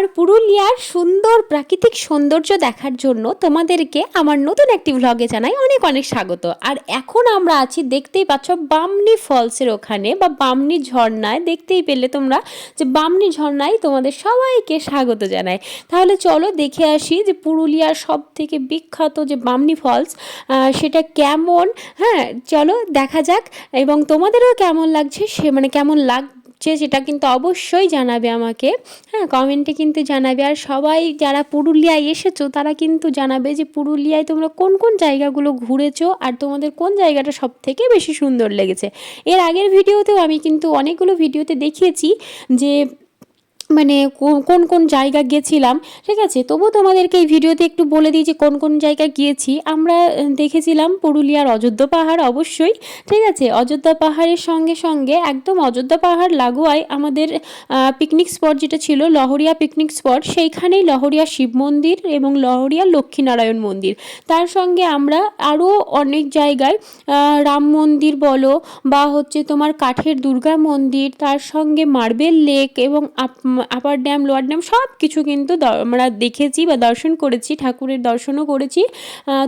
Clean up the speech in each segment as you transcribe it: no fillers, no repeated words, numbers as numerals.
আর পুরুলিয়ার সুন্দর প্রাকৃতিক সৌন্দর্য দেখার জন্য তোমাদেরকে আমার নতুন একটি ভ্লগে জানাই অনেক অনেক স্বাগত। আর এখন আমরা আছি, দেখতেই পাচ্ছ, বামনি ফলসের ওখানে বা বামনি ঝর্ণায়। দেখতেই পেলে তোমরা যে বামনি ঝর্ণায় তোমাদের সবাইকে স্বাগত জানাই। তাহলে চলো দেখে আসি যে পুরুলিয়ার সব থেকে বিখ্যাত যে বামনি ফলস সেটা কেমন। হ্যাঁ, চলো দেখা যাক, এবং তোমাদেরও কেমন লাগছে কেমন সেটা কিন্তু অবশ্যই জানাবে আমাকে। হ্যাঁ, কমেন্টে কিন্তু জানাবে। আর সবাই যারা পুরুলিয়ায় এসেছো তারা কিন্তু জানাবে যে পুরুলিয়ায় তোমরা কোন কোন জায়গাগুলো ঘুরেছো আর তোমাদের কোন জায়গাটা সব থেকে বেশি সুন্দর লেগেছে। এর আগের ভিডিওতেও আমি কিন্তু অনেকগুলো ভিডিওতে দেখিয়েছি যে কোন কোন জায়গা গেছিলাম, ঠিক আছে। তবু তোমাদেরকে এই ভিডিওতে একটু বলে দিই যে কোন কোন জায়গায় গিয়েছি। আমরা দেখেছিলাম পুরুলিয়ার অযোধ্যা পাহাড়, অবশ্যই, ঠিক আছে। অযোধ্যা পাহাড়ের সঙ্গে সঙ্গে একদম অযোধ্যা পাহাড় লাগোয়ায় আমাদের পিকনিক স্পট যেটা ছিল, লহরিয়া পিকনিক স্পট, সেইখানেই লহরিয়া শিব মন্দির এবং লহরিয়া লক্ষ্মীনারায়ণ মন্দির। তার সঙ্গে আমরা আরও অনেক জায়গায় রাম মন্দির বলো বা তোমার কাঠের দুর্গা মন্দির, তার সঙ্গে মার্বেল লেক এবং আপার ড্যাম, লোয়ার ড্যাম, সব কিছু কিন্তু আমরা দেখেছি বা দর্শন করেছি, ঠাকুরের দর্শনও করেছি।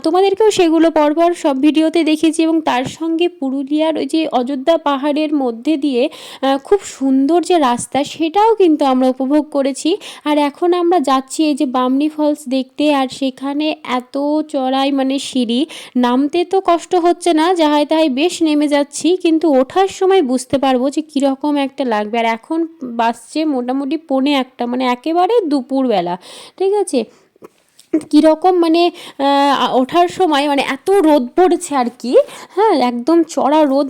তোমাদেরকেও সেগুলো পরপর সব ভিডিওতে দেখেছি। এবং তার সঙ্গে পুরুলিয়ার ওই যে অযোধ্যা পাহাড়ের মধ্যে দিয়ে খুব সুন্দর যে রাস্তা, সেটাও কিন্তু আমরা উপভোগ করেছি। আর এখন আমরা যাচ্ছি এই যে বামনি ফলস দেখতে। আর সেখানে এত চড়াই, সিঁড়ি, নামতে তো কষ্ট হচ্ছে না, যাহাই তাহাই বেশ নেমে যাচ্ছি, কিন্তু ওঠার সময় বুঝতে পারবো যে কীরকম একটা লাগবে। আর এখন বাসছে মোটামুটি 1:45, একেবারে দুপুরবেলা, ঠিক আছে। কীরকম ওঠার সময় এত রোদ পড়েছে আর কি। হ্যাঁ, একদম চড়া রোদ,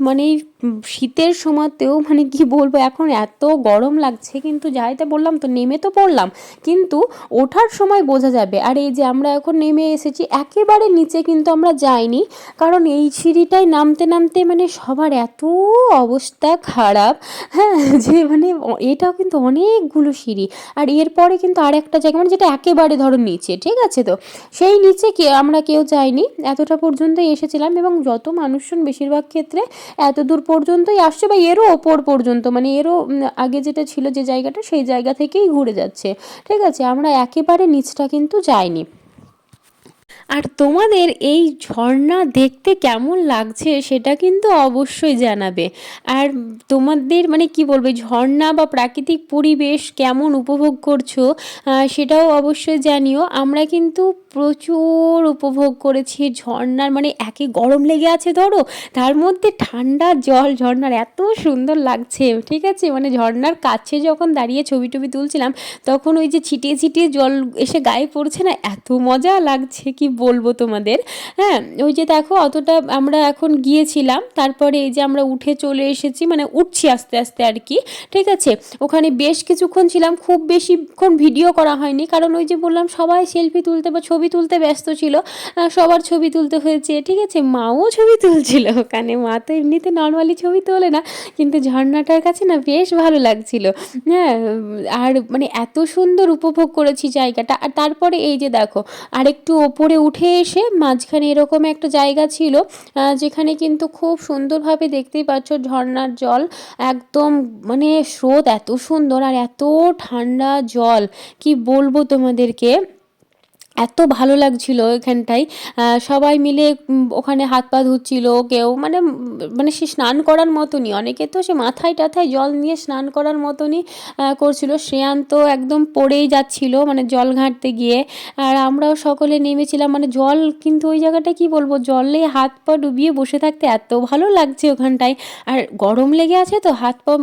শীতের সময়তেও কি বলবো, এখন এত গরম লাগছে। কিন্তু যাইতে বললাম তো, নেমে তো পড়লাম, কিন্তু ওঠার সময় বোঝা যাবে। আর এই যে আমরা এখন নেমে এসেছি, একেবারে নিচে কিন্তু আমরা যাইনি, কারণ এই সিঁড়িটায় নামতে নামতে সবার এত অবস্থা খারাপ। হ্যাঁ, যে এটাও কিন্তু অনেকগুলো সিঁড়ি। আর এরপরে কিন্তু আর একটা জায়গা যেটা একেবারে ধরো নিচে, ঠিক আছে। তো সেই নিচে আমরা কেউ যাইনি, এতটা পর্যন্তই এসেছিলাম। এবং যত মানুষজন বেশিরভাগ ক্ষেত্রে এত দূর পর্যন্তই আসছে, বা এরও ওপর পর্যন্ত, এরও আগে যেটা ছিল যে জায়গাটা, সেই জায়গা থেকেই ঘুরে যাচ্ছে, ঠিক আছে। আমরা একেবারে নিচটা কিন্তু যাইনি। আর তোমাদের এই ঝর্ণা দেখতে কেমন লাগছে সেটা কিন্তু অবশ্যই জানাবে। আর তোমাদের কি বলবো, ঝর্ণা বা প্রাকৃতিক পরিবেশ কেমন উপভোগ করছো সেটাও অবশ্যই জানিও। আমরা কিন্তু প্রচুর উপভোগ করেছি ঝর্ণার, একে গরম লেগে আছে ধরো, তার মধ্যে ঠান্ডা জল, ঝর্ণার এত সুন্দর লাগছে, ঠিক আছে। ঝর্ণার কাছে যখন দাঁড়িয়ে ছবি টবি তুলছিলাম, তখন ওই যে ছিটিয়ে ছিটিয়ে জল এসে গায়ে পড়ছে না, এত মজা লাগছে কি বলবো তোমাদের। হ্যাঁ, ওই যে দেখো, অতটা আমরা এখন গিয়েছিলাম, তারপরে এই যে আমরা উঠে চলে এসেছি, উঠছি আস্তে আস্তে আর কি, ঠিক আছে। ওখানে বেশ কিছুক্ষণ ছিলাম, খুব বেশিক্ষণ ভিডিও করা হয়নি, কারণ ওই যে বললাম সবাই সেলফি তুলতে বা ছবি তুলতে ব্যস্ত ছিল, সবার ছবি তুলতে হয়েছে, ঠিক আছে। মাও ছবি তুলছিল ওখানে, মা তো এমনিতে নর্মালি ছবি তোলে না, কিন্তু ঝর্ণাটার কাছে না বেশ ভালো লাগছিল। হ্যাঁ, আর এত সুন্দর উপভোগ করেছি জায়গাটা। আর তারপরে এই যে দেখো, আরেকটু ওপরে উঠে এসে মাঝখানে এরকম একটা জায়গা ছিল, যেখানে কিন্তু খুব সুন্দরভাবে দেখতেই পাচ্ছ ঝর্ণার জল, একদম স্রোত এত সুন্দর আর এত ঠান্ডা জল, কি বলবো তোমাদেরকে, এত ভালো লাগছিল এখানটায়। সবাই মিলে ওখানে হাত পা ধুচ্ছিল, কেউ সে স্নান করার মতনই, অনেকে তো সে মাথায় টাথায় জল নিয়ে স্নান করার মতনই করছিল। শ্রেয়ান তো একদম পড়েই যাচ্ছিল জল ঘাঁটতে গিয়ে। আর আমরাও সকলে নেমেছিলাম, জল কিন্তু ওই জায়গাটায় কি বলবো, জলে হাত পা ডুবিয়ে বসে থাকতে এত ভালো লাগছে ওখানটায়। আর গরম লেগে আছে তো, হাত পা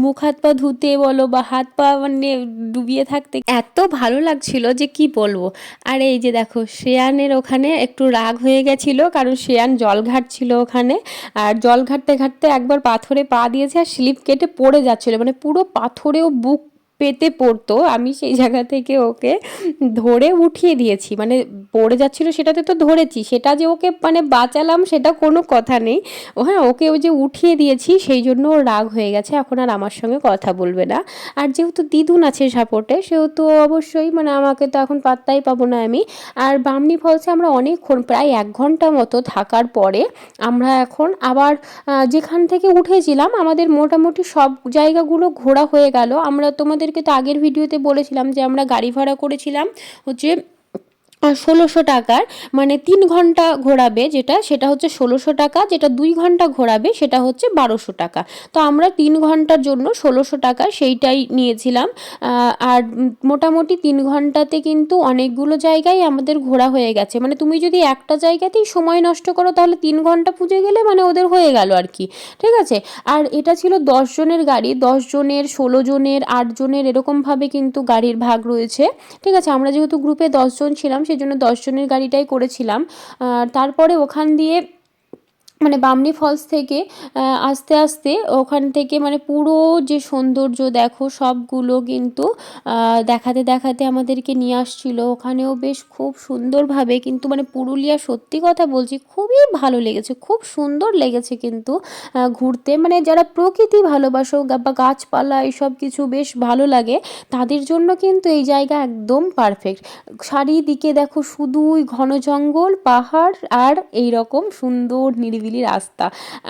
মুখ হাত পা ধুতে বলো বা হাত পা ডুবিয়ে থাকতে এত ভালো লাগছিল যে কি বলবো। আর এই যে দেখো, শ্রেয়ানের ওখানে একটু রাগ হয়ে গেছিলো, কারণ শ্রেয়ান জল ঘাটছিল ওখানে, আর জল ঘাটতে ঘাটতে একবার পাথরে পা দিয়েছে আর স্লিপ কেটে পড়ে যাচ্ছিলো, পুরো পাথরেও বুক পেতে পড়তো। আমি সেই জায়গা থেকে ওকে ধরে উঠিয়ে দিয়েছি, পড়ে যাচ্ছিলো সেটাতে তো ধরেছি, সেটা যে ওকে মানে বাঁচালাম সেটা কোনো কথা নেই। ও হ্যাঁ, ওকে ওই যে উঠিয়ে দিয়েছি সেই জন্য ওর রাগ হয়ে গেছে, এখন আর আমার সঙ্গে কথা বলবে না। আর যেহেতু দিদুন আছে সাপোর্টে সেহেতু অবশ্যই মানে আমাকে তো এখন পাত্তাই পাবো না আমি। আর বামনি ফলসে আমরা অনেকক্ষণ প্রায় 1 ঘন্টা মতো থাকার পরে আমরা এখন আবার যেখান থেকে উঠেছিলাম আমাদের মোটামুটি সব জায়গাগুলো ঘোরা হয়ে গেল। আমরা তোমাদেরকে তো আগের ভিডিওতে বলেছিলাম যে আমরা গাড়ি ভাড়া করেছিলাম হচ্ছে ১৬০০ টাকার, মানে ৩ ঘন্টা ঘোরাবে যেটা সেটা হচ্ছে ১৬০০ টাকা, যেটা ২ ঘন্টা ঘোরাবে সেটা হচ্ছে ১২০০ টাকা। তো আমরা ৩ ঘন্টার জন্য ১৬০০ টাকা সেইটাই নিয়েছিলাম। আর মোটামুটি ৩ ঘন্টাতে কিন্তু অনেকগুলো জায়গায় আমাদের ঘোরা হয়ে গেছে। মানে তুমি যদি একটা জায়গাতেই সময় নষ্ট করো তাহলে ৩ ঘন্টা পুজো গেলে মানে ওদের হয়ে গেল আর কি, ঠিক আছে। আর এটা ছিল ১০ জনের গাড়ি, ১০ জনের, ১৬ জনের, ৮ জনের এরকমভাবে কিন্তু গাড়ির ভাগ রয়েছে, ঠিক আছে। আমরা যেহেতু গ্রুপে ১০ জন ছিলাম সেই জন্য ১০ জনের গাড়িটাই করেছিলাম। তারপরে ওখান দিয়ে মানে বামনি ফলস থেকে আস্তে আস্তে ওখান থেকে মানে পুরো যে সৌন্দর্য দেখো সবগুলো কিন্তু দেখাতে দেখাতে আমাদেরকে নিয়ে আসছিল। ওখানেও বেশ খুব সুন্দরভাবে কিন্তু মানে পুরুলিয়া সত্যি কথা বলছি খুবই ভালো লেগেছে, খুব সুন্দর লেগেছে কিন্তু ঘুরতে। মানে যারা প্রকৃতি ভালোবাসো বা গাছপালা এইসব কিছু বেশ ভালো লাগে তাদের জন্য কিন্তু এই জায়গা একদম পারফেক্ট। চারিদিকে দেখো শুধুই ঘন জঙ্গল, পাহাড় আর এই রকম সুন্দর নিরিবিলি রাস্তা।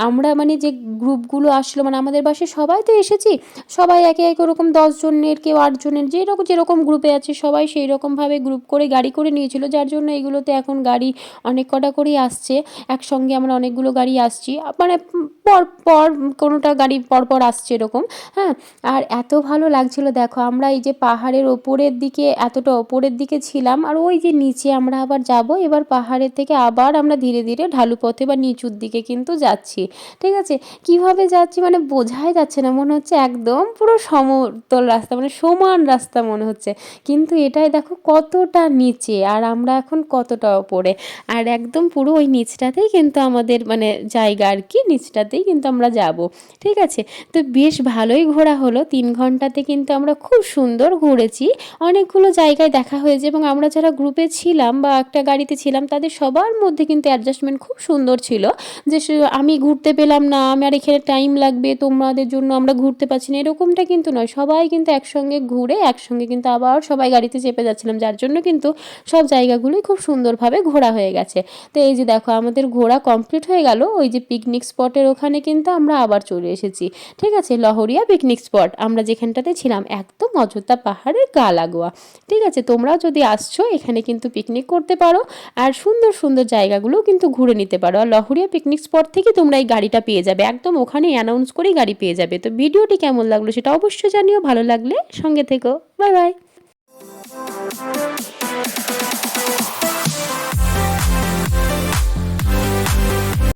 আমরা মানে যে গ্রুপগুলো আসলো মানে আমাদের বাসে সবাই তো এসেছি, সবাই একে একে ওরকম ১০ জনের কেউ ৮ জনের যেরকম গ্রুপে আছে সবাই সেই রকমভাবে গ্রুপ করে গাড়ি করে নিয়েছিল, যার জন্য এগুলোতে এখন গাড়ি অনেক কটা করেই আসছে। একসঙ্গে আমরা অনেকগুলো গাড়ি আসছি, মানে পর পর কোনোটা গাড়ি পরপর আসছে এরকম, হ্যাঁ। আর এত ভালো লাগছিল দেখো, আমরা এই যে পাহাড়ের ওপরের দিকে এতটা ওপরের দিকে ছিলাম আর ওই যে নিচে আমরা আবার যাব, এবার পাহাড়ের থেকে আবার আমরা ধীরে ধীরে ঢালু পথে বা নিচুর দিকে কিন্তু যাচ্ছি, ঠিক আছে। কিভাবে যাচ্ছি মানে বোঝাই যাচ্ছে না, মনে হচ্ছে একদম পুরো সমতল রাস্তা, মানে সমান রাস্তা মনে হচ্ছে, কিন্তু এটাই দেখো কতটা নিচে আর আমরা এখন কতটা ওপরে। আর একদম পুরো ওই নিচটাতেই কিন্তু আমাদের মানে জায়গা আর কি, নিচটাতেই কিন্তু আমরা যাব, ঠিক আছে। তো বেশ ভালোই ঘোরা হলো, ৩ ঘন্টাতে কিন্তু আমরা খুব সুন্দর ঘুরেছি, অনেকগুলো জায়গায় দেখা হয়েছে। এবং আমরা যারা গ্রুপে ছিলাম বা একটা গাড়িতে ছিলাম তাদের সবার মধ্যে কিন্তু অ্যাডজাস্টমেন্ট খুব সুন্দর ছিল, যে আমি ঘুরতে পেলাম না, আমার এখানে টাইম লাগবে, তোমাদের জন্য আমরা ঘুরতে পারছি না, এরকমটা কিন্তু নয়। সবাই কিন্তু একসঙ্গে ঘুরে একসঙ্গে কিন্তু আবার সবাই গাড়িতে চেপে যাচ্ছিলাম, যার জন্য কিন্তু সব জায়গাগুলোই খুব সুন্দরভাবে ঘোরা হয়ে গেছে। তো এই যে দেখো আমাদের ঘোরা কমপ্লিট হয়ে গেল, ওই যে পিকনিক স্পটের ওখানে কিন্তু আমরা আবার চলে এসেছি, ঠিক আছে। লহরিয়া পিকনিক স্পট আমরা যেখানটাতে ছিলাম একদম অযোধ্যা পাহাড়ের গা লাগোয়া, ঠিক আছে। তোমরাও যদি আসছো এখানে কিন্তু পিকনিক করতে পারো আর সুন্দর সুন্দর জায়গাগুলো কিন্তু ঘুরে নিতে পারো। আর লহরিয়া পিকনিক স্পট থেকে তোমরা এই গাড়িটা পেয়ে যাবে, একদম ওখানেই অ্যানাউন্স করেই গাড়ি পেয়ে যাবে। তো ভিডিওটি কেমন লাগলো সেটা অবশ্যই জানিও, ভালো লাগলে সঙ্গে থেকো, বাই বাই।